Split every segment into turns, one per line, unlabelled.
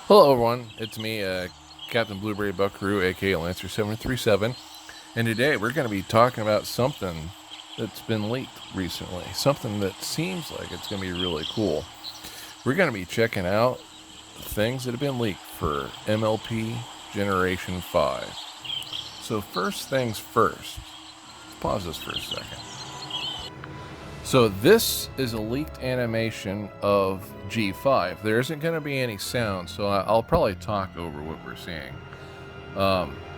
Hello, everyone. It's me, Captain Blueberry Buckaroo, aka Lancer 737, and today we're going to be talking about something that's been leaked recently. Something that seems like it's going to be really cool. We're going to be checking out things that have been leaked for MLP Generation 5. So, first things first, let's pause this for a second. So this is a leaked animation of G5. There isn't going to be any sound, so I'll probably talk over what we're seeing.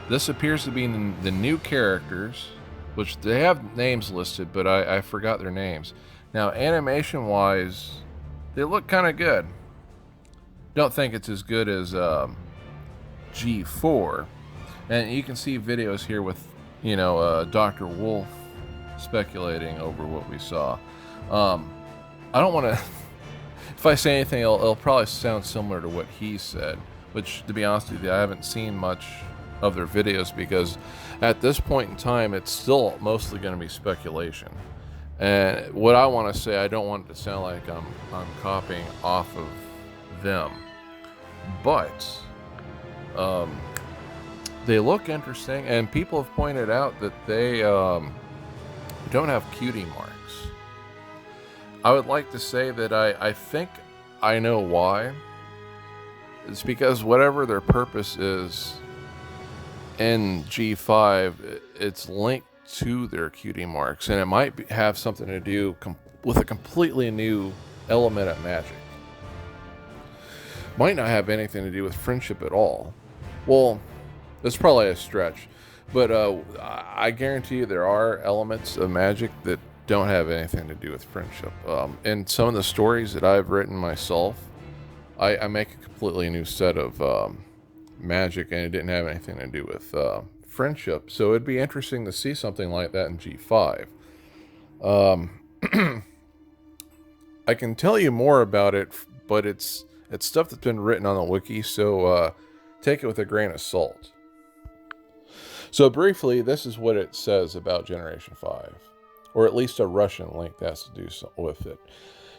This appears to be the new characters, which they have names listed, but I forgot their names. Now, animation-wise, they look kind of good. Don't think it's as good as G4. And you can see videos here with, Dr. Wolf speculating over what we saw. I don't want to. If I say anything, it'll probably sound similar to what he said. Which, to be honest with you, I haven't seen much of their videos because at this point in time, it's still mostly going to be speculation. And what I want to say, I don't want it to sound like I'm copying off of them, but they look interesting, and people have pointed out that they don't have cutie marks. I would like to say that I think I know why. It's because whatever their purpose is in G5, it's linked to their cutie marks, and it might have something to do with a completely new element of magic. Might not have anything to do with friendship at all. Well, that's probably a stretch. But I guarantee you there are elements of magic that don't have anything to do with friendship. In some of the stories that I've written myself, I make a completely new set of magic, and it didn't have anything to do with friendship. So it'd be interesting to see something like that in G5. I can tell you more about it, but it's stuff that's been written on the wiki, so take it with a grain of salt. So briefly, this is what it says about Generation 5, or at least a Russian link that has to do with it.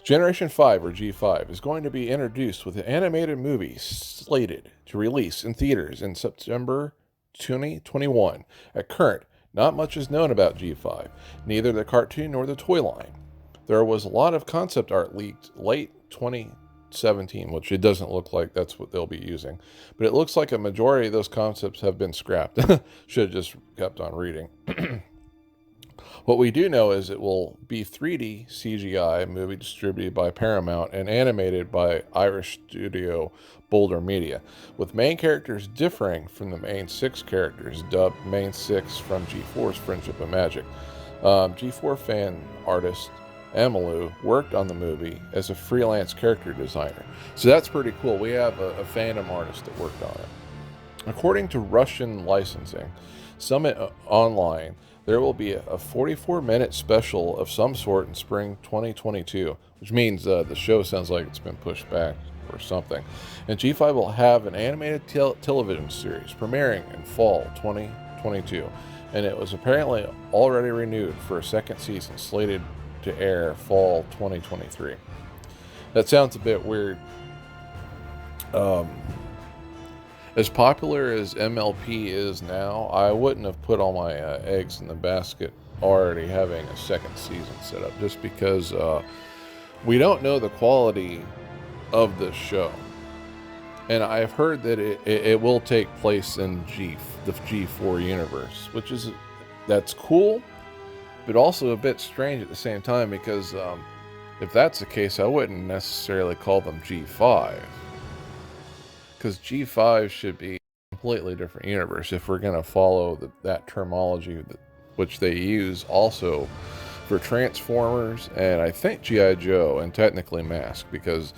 Generation 5, or G5, is going to be introduced with an animated movie slated to release in theaters in September 2021. At current, not much is known about G5, neither the cartoon nor the toy line. There was a lot of concept art leaked late 2017, which it doesn't look like that's what they'll be using. But it looks like a majority of those concepts have been scrapped. Should have just kept on reading. What we do know is it will be 3D CGI movie distributed by Paramount and animated by Irish studio Boulder Media, with main characters differing from the main 6 characters, dubbed Main 6 from G4's Friendship and Magic. G4 fan artist Emalu worked on the movie as a freelance character designer. So that's pretty cool. We have a fandom artist that worked on it. According to Russian licensing, Summit Online, there will be a 44-minute special of some sort in spring 2022, which means the show sounds like it's been pushed back or something. And G5 will have an animated television series premiering in fall 2022, and it was apparently already renewed for a second season slated to air fall 2023. That sounds a bit weird. As popular as MLP is now, I wouldn't have put all my eggs in the basket already having a second season set up, just because we don't know the quality of this show. And I've heard that it will take place in the G4 universe, that's cool, but also a bit strange at the same time, because if that's the case, I wouldn't necessarily call them G5. Because G5 should be a completely different universe if we're going to follow that terminology which they use also for Transformers and I think G.I. Joe and technically Mask. Because,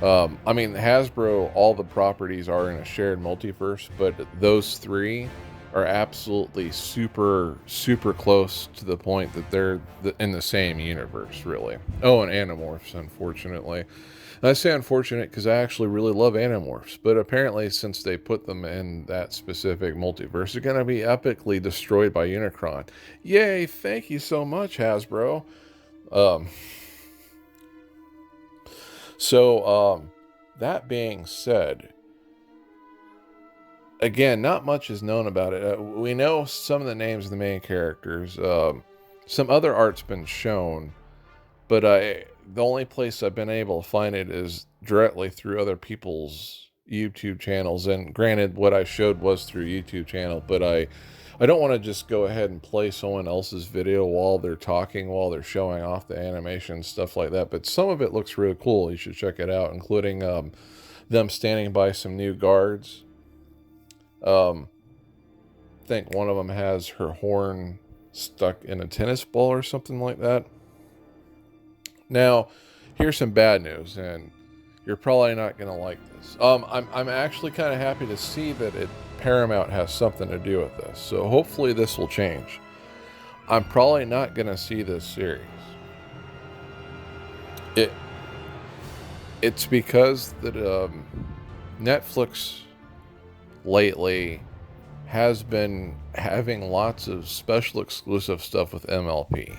Hasbro, all the properties are in a shared multiverse, but those 3 are absolutely super, super close to the point that they're in the same universe, really. Oh, and Animorphs, unfortunately. And I say unfortunate because I actually really love Animorphs, but apparently since they put them in that specific multiverse, they're going to be epically destroyed by Unicron. Yay, thank you so much, Hasbro. So, that being said, again, not much is known about it. We know some of the names of the main characters. Some other art's been shown, but the only place I've been able to find it is directly through other people's YouTube channels. And granted, what I showed was through YouTube channel, but I don't want to just go ahead and play someone else's video while they're talking, while they're showing off the animation, stuff like that. But some of it looks really cool. You should check it out, including them standing by some new guards. I think one of them has her horn stuck in a tennis ball or something like that. Now, here's some bad news, and you're probably not going to like this. I'm actually kind of happy to see that Paramount has something to do with this, so hopefully this will change. I'm probably not going to see this series. It's because that Netflix lately has been having lots of special exclusive stuff with MLP.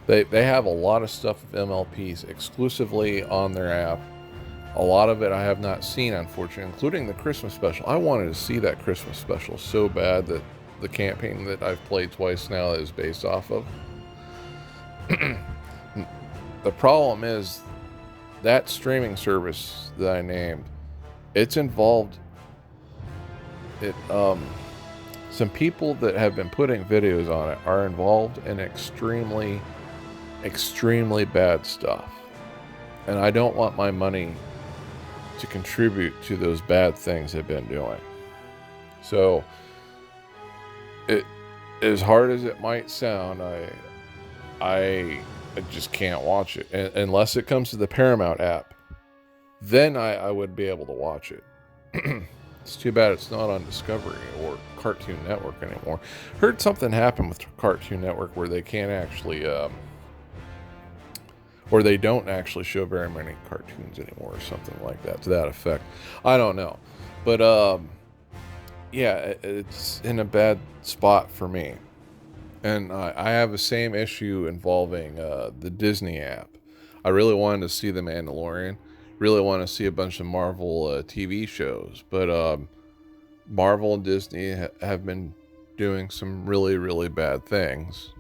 They have a lot of stuff with MLPs exclusively on their app. A lot of it I have not seen, unfortunately, including the Christmas special. I wanted to see that Christmas special so bad, that the campaign that I've played twice now is based off of. The problem is that streaming service that I named, it's involved. Some people that have been putting videos on it are involved in extremely bad stuff, and I don't want my money to contribute to those bad things they've been doing. So, as hard as it might sound, I just can't watch it unless it comes to the Paramount app. Then I would be able to watch it. It's too bad it's not on Discovery or Cartoon Network anymore. Heard something happen with Cartoon Network where they can't actually, or they don't actually show very many cartoons anymore, or something like that, to that effect. I don't know. But, yeah, it's in a bad spot for me. And I have the same issue involving the Disney app. I really wanted to see The Mandalorian. Really want to see a bunch of Marvel TV shows. But Marvel and Disney have been doing some really bad things.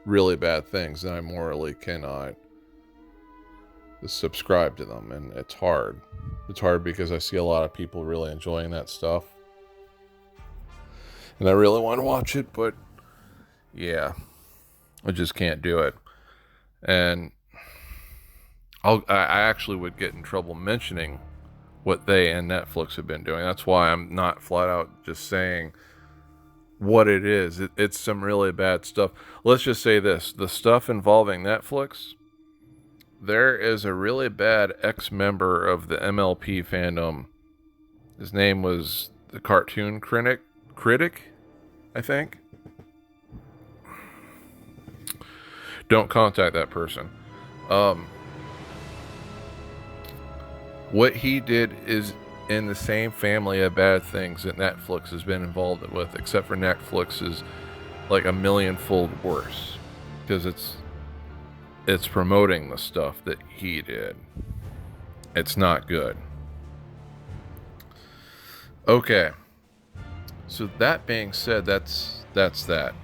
Really bad things. And I morally cannot subscribe to them. And it's hard. It's hard because I see a lot of people really enjoying that stuff. And I really want to watch it, but yeah, I just can't do it. And I actually would get in trouble mentioning what they and Netflix have been doing. That's why I'm not flat out just saying what it is. It's some really bad stuff. Let's just say this. The stuff involving Netflix, there is a really bad ex-member of the MLP fandom. His name was the Cartoon Critic, I think. Don't contact that person. What he did is in the same family of bad things that Netflix has been involved with, except for Netflix is like a millionfold worse, because it's promoting the stuff that he did. It's not good. Okay. So that being said, that's that.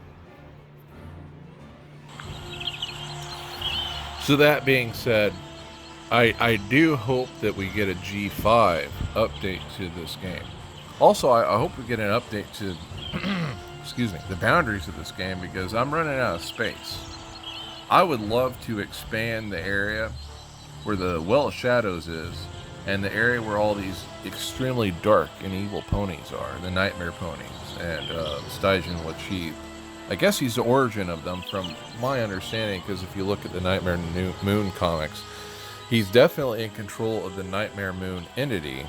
So that being said, I do hope that we get a G5 update to this game. Also, I hope we get an update to excuse me, the boundaries of this game, because I'm running out of space. I would love to expand the area where the Well of Shadows is, and the area where all these extremely dark and evil ponies are, the Nightmare ponies, and Stygian Lachie. I guess he's the origin of them, from my understanding, because if you look at the Nightmare Moon comics, he's definitely in control of the Nightmare Moon entity,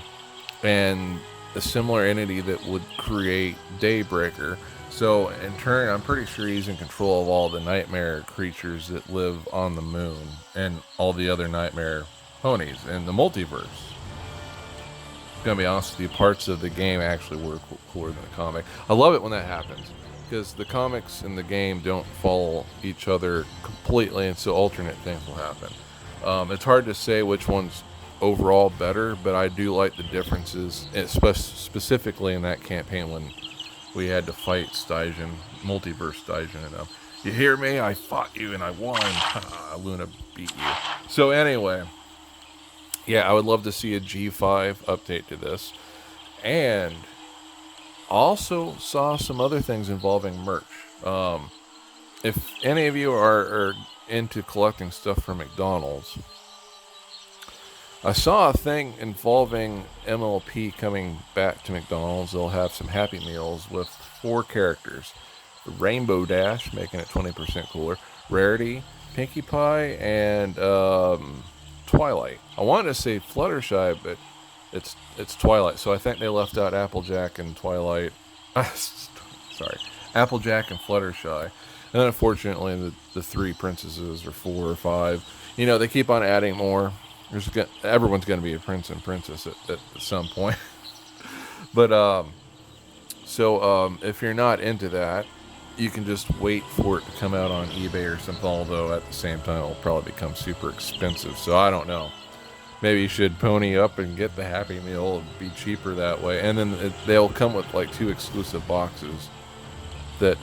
and a similar entity that would create Daybreaker. So, in turn, I'm pretty sure he's in control of all the Nightmare creatures that live on the moon, and all the other Nightmare ponies in the multiverse. Gonna be honest with you, parts of the game actually were cooler than the comic. I love it when that happens, because the comics and the game don't follow each other completely, and so alternate things will happen. It's hard to say which one's overall better, but I do like the differences, specifically in that campaign when we had to fight Stygian, multiverse Stygian. And you hear me? I fought you and I won. Luna beat you. So anyway, yeah, I would love to see a G5 update to this. And also saw some other things involving merch. If any of you are into collecting stuff from McDonald's, I saw a thing involving MLP coming back to McDonald's. They'll have some Happy Meals with 4 characters. Rainbow Dash, making it 20% cooler. Rarity, Pinkie Pie, and Twilight. I wanted to say Fluttershy, but it's Twilight. So I think they left out Applejack and Twilight. Sorry, Applejack and Fluttershy. And then unfortunately, the 3 princesses or 4 or 5. You know, they keep on adding more. Everyone's going to be a prince and princess at some point. But so if you're not into that, you can just wait for it to come out on eBay or something. Although at the same time, it'll probably become super expensive. So I don't know. Maybe you should pony up and get the Happy Meal and be cheaper that way. And then they'll come with like 2 exclusive boxes that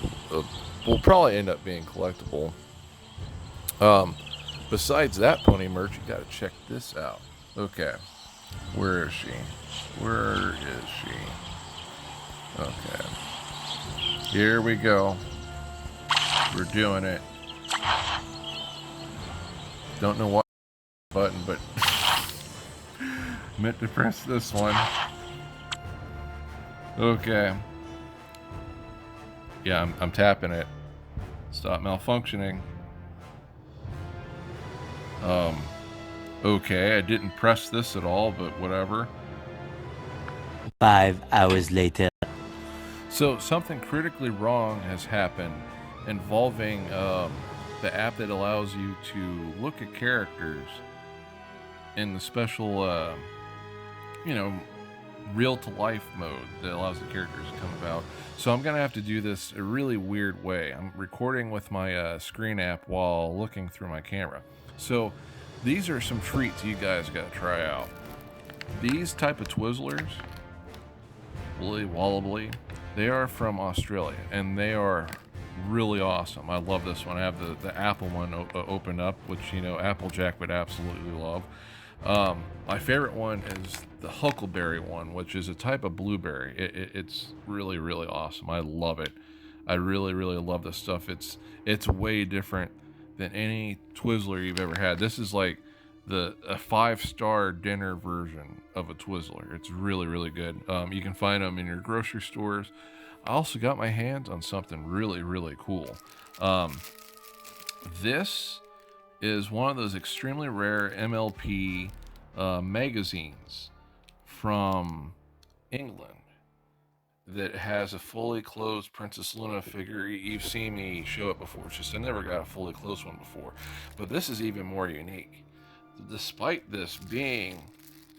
will probably end up being collectible. Besides that pony merch, you got to check this out. Okay, where is she? Where is she? Okay, here we go. We're doing it. Don't know what button, but meant to press this one. Okay. Yeah, I'm tapping it. Stop malfunctioning. Okay, I didn't press this at all, but whatever.
5 hours later.
So something critically wrong has happened involving the app that allows you to look at characters in the special, real-to-life mode that allows the characters to come about. So I'm going to have to do this a really weird way. I'm recording with my screen app while looking through my camera. So these are some treats you guys got to try out. These type of Twizzlers, Wobbly, they are from Australia, and they are really awesome. I love this one. I have the apple one opened up, which, Applejack would absolutely love. My favorite one is the Huckleberry one, which is a type of blueberry. It's really, really awesome. I love it. I really, really love this stuff. It's way different than any Twizzler you've ever had. This is like a 5-star dinner version of a Twizzler. It's really, really good. You can find them in your grocery stores. I also got my hands on something really, really cool. This is one of those extremely rare MLP magazines from England that has a fully closed Princess Luna figure. You've seen me show it before. It's just I never got a fully closed one before. But this is even more unique. Despite this being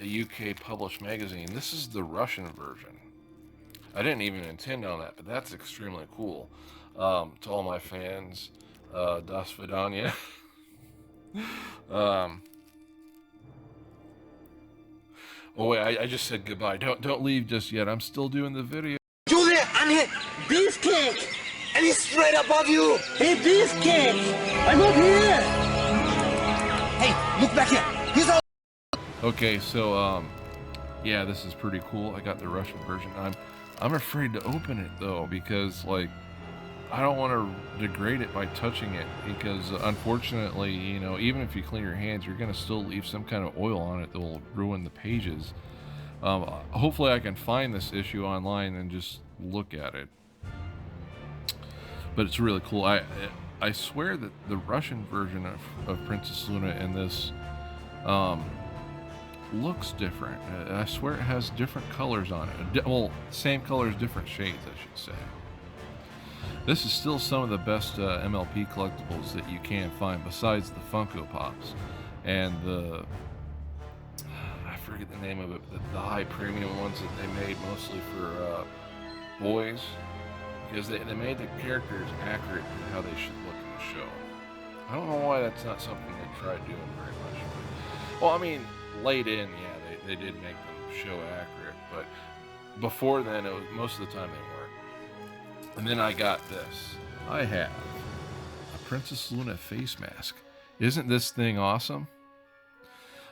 a UK published magazine, this is the Russian version. I didn't even intend on that, but that's extremely cool. To all my fans, Das Vidania. Oh wait, I just said goodbye. Don't leave just yet. I'm still doing the video.
Julia, I'm here. Beefcake! And he's straight above you! Hey, Beefcake! I'm up here! Hey, look back here! He's all...
Okay, so, yeah, this is pretty cool. I got the Russian version. I'm afraid to open it, though, because, like, I don't want to degrade it by touching it, because unfortunately, even if you clean your hands, you're going to still leave some kind of oil on it that will ruin the pages. Hopefully I can find this issue online and just look at it. But it's really cool. I swear that the Russian version of Princess Luna in this looks different. I swear it has different colors on it. Well, same colors, different shades, I should say. This is still some of the best MLP collectibles that you can find, besides the Funko Pops and the, I forget the name of it, the high premium ones that they made mostly for boys, because they made the characters accurate to how they should look in the show. I don't know why that's not something they try doing very much. Well, I mean, late in, yeah, they did make them show accurate, but before then, it was, most of the time they weren't. And then I got this. I have a Princess Luna face mask. Isn't this thing awesome?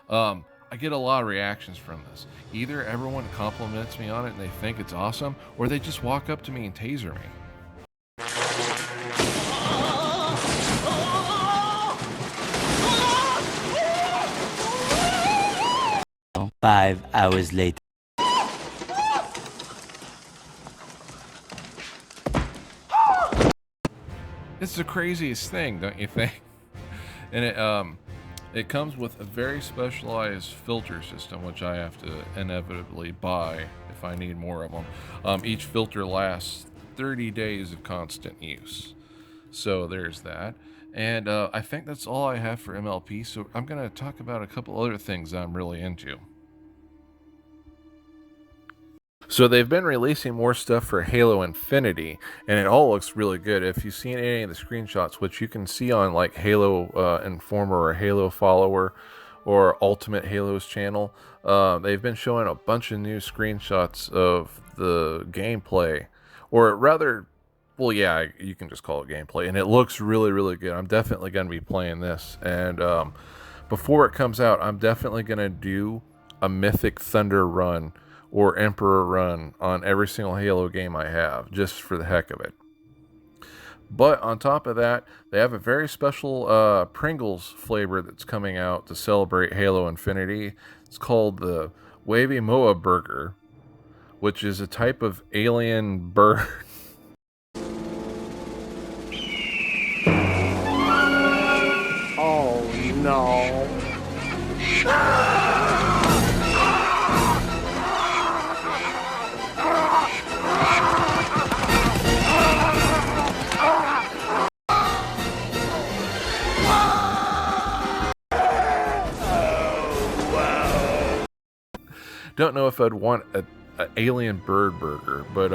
I get a lot of reactions from this. Either everyone compliments me on it and they think it's awesome, or they just walk up to me and taser me.
5 hours later.
It's the craziest thing, don't you think? And it comes with a very specialized filter system, which I have to inevitably buy if I need more of them. Each filter lasts 30 days of constant use. So there's that. And I think that's all I have for MLP, so I'm going to talk about a couple other things that I'm really into. So they've been releasing more stuff for Halo Infinity, and it all looks really good. If you've seen any of the screenshots, which you can see on like Halo Informer or Halo Follower or Ultimate Halo's channel, they've been showing a bunch of new screenshots of the gameplay, or rather, well, yeah, you can just call it gameplay, and it looks really, really good. I'm definitely going to be playing this, and before it comes out, I'm definitely going to do a Mythic Thunder run or Emperor run on every single Halo game I have, just for the heck of it. But on top of that, they have a very special Pringles flavor that's coming out to celebrate Halo Infinity. It's called the Wavy Moa Burger, which is a type of alien bird.
Oh no.
Don't know if I'd want an alien bird burger, but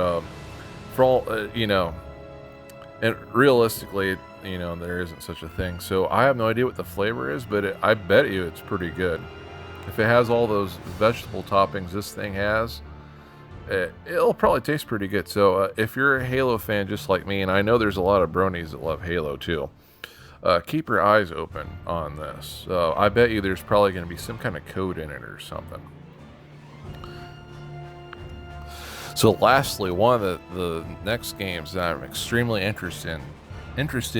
for all and realistically, there isn't such a thing. So I have no idea what the flavor is, but I bet you it's pretty good. If it has all those vegetable toppings this thing has, it'll probably taste pretty good. So if you're a Halo fan just like me, and I know there's a lot of bronies that love Halo too, keep your eyes open on this. I bet you there's probably going to be some kind of code in it or something. So lastly, one of the next games that I'm extremely interested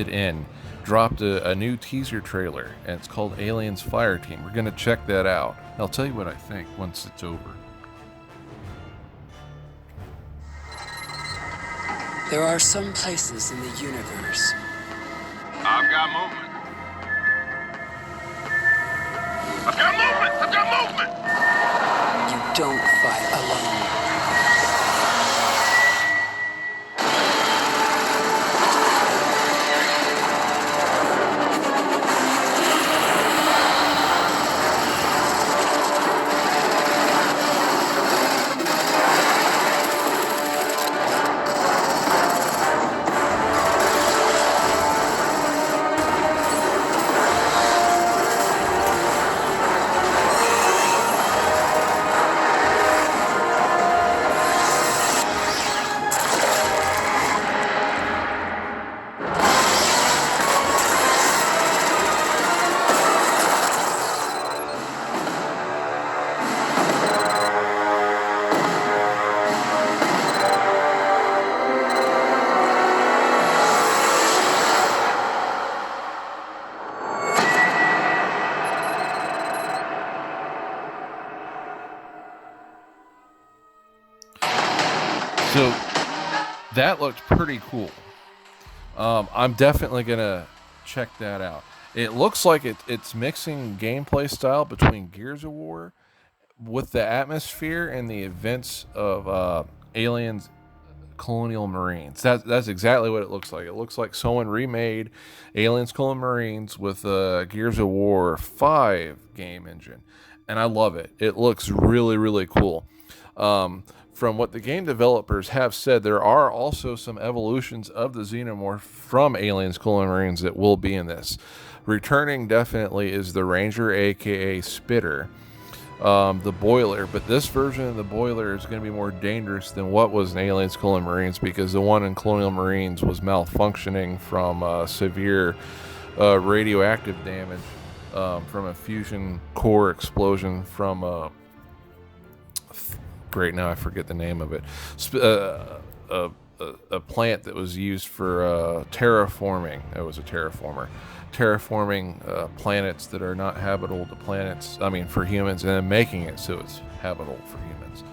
in dropped a new teaser trailer, and it's called Aliens Fireteam. We're going to check that out. I'll tell you what I think once it's over.
There are some places in the universe.
I've got movement. I've got movement! I've got movement!
You don't fight alone.
So that looked pretty cool. I'm definitely gonna check that out. It looks like it's mixing gameplay style between Gears of War with the atmosphere and the events of Aliens Colonial Marines. That's exactly what it looks like. It looks like someone remade Aliens Colonial Marines with Gears of War 5 game engine, and I love it. It looks really, really cool. From what the game developers have said, there are also some evolutions of the Xenomorph from Aliens Colonial Marines that will be in this. Returning definitely is the Ranger, aka Spitter. the boiler, but this version of the boiler is going to be more dangerous than what was in Aliens Colonial Marines, because the one in Colonial Marines was malfunctioning from severe radioactive damage from a fusion core explosion from great, now I forget the name of it, a plant that was used for terraforming. It was a terraforming planets that are not habitable to planets, I mean for humans, and then making it so it's habitable for humans.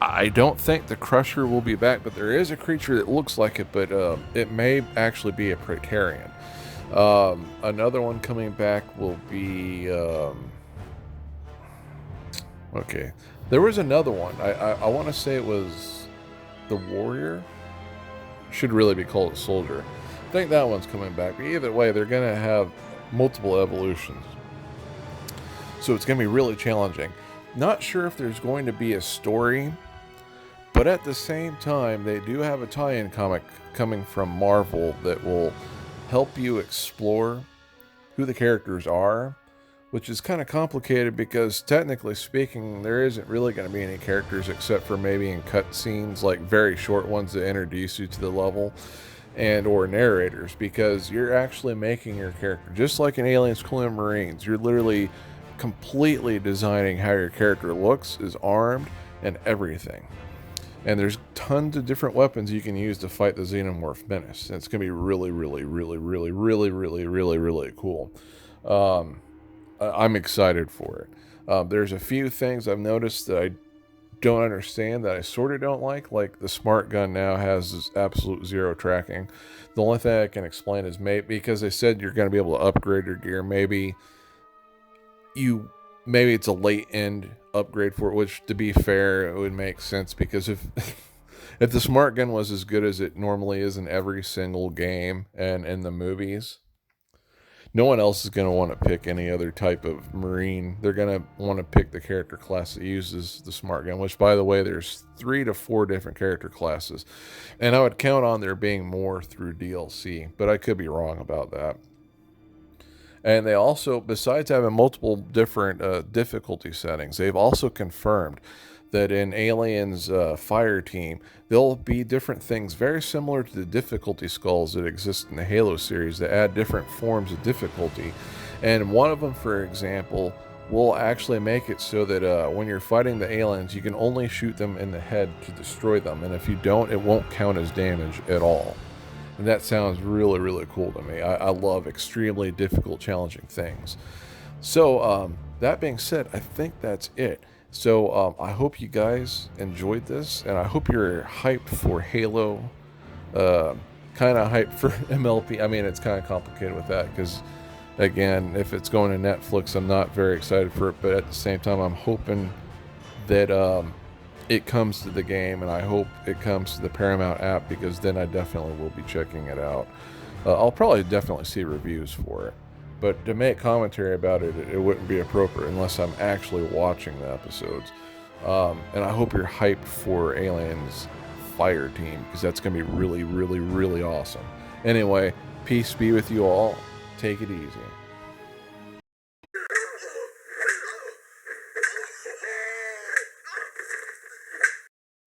I don't think the Crusher will be back, but there is a creature that looks like it, but it may actually be a Praetorian. Another one coming back will be okay, there was another one, I want to say it was the Warrior. Should really be called a Soldier. I think that one's coming back, but either way they're going to have multiple evolutions, so it's going to be really challenging. Not sure if there's going to be a story, but at the same time they do have a tie-in comic coming from Marvel that will help you explore who the characters are, which is kind of complicated because technically speaking there isn't really going to be any characters except for maybe in cutscenes, like very short ones that introduce you to the level, and or narrators, because you're actually making your character just like in Aliens Colonial Marines. You're literally completely designing how your character looks, is armed, and everything. And there's tons of different weapons you can use to fight the Xenomorph menace. And it's going to be really, really, really, really, really, really, really, really cool. I'm excited for it. There's a few things I've noticed that I don't understand, that I sort of don't like the smart gun now has this absolute zero tracking. The only thing I can explain is maybe because they said you're going to be able to upgrade your gear, maybe it's a late end upgrade for it, which to be fair it would make sense, because if if the smart gun was as good as it normally is in every single game and in the movies, no one else is going to want to pick any other type of Marine. They're going to want to pick the character class that uses the smart gun, which, by the way, there's 3 to 4 different character classes. And I would count on there being more through DLC, but I could be wrong about that. And they also, besides having multiple different difficulty settings, they've also confirmed that in Aliens Fireteam, there'll be different things very similar to the difficulty skulls that exist in the Halo series that add different forms of difficulty. And one of them, for example, will actually make it so that when you're fighting the aliens, you can only shoot them in the head to destroy them. And if you don't, it won't count as damage at all. And that sounds really, really cool to me. I love extremely difficult, challenging things. So that being said, I think that's it. So I hope you guys enjoyed this, and I hope you're hyped for Halo, kind of hyped for MLP. I mean, it's kind of complicated with that because, again, if it's going to Netflix, I'm not very excited for it, but at the same time, I'm hoping that it comes to the game, and I hope it comes to the Paramount app, because then I definitely will be checking it out. I'll probably definitely see reviews for it. But to make commentary about it, it wouldn't be appropriate unless I'm actually watching the episodes. And I hope you're hyped for Aliens Fireteam, because that's going to be really, really, really awesome. Anyway, peace be with you all. Take it easy.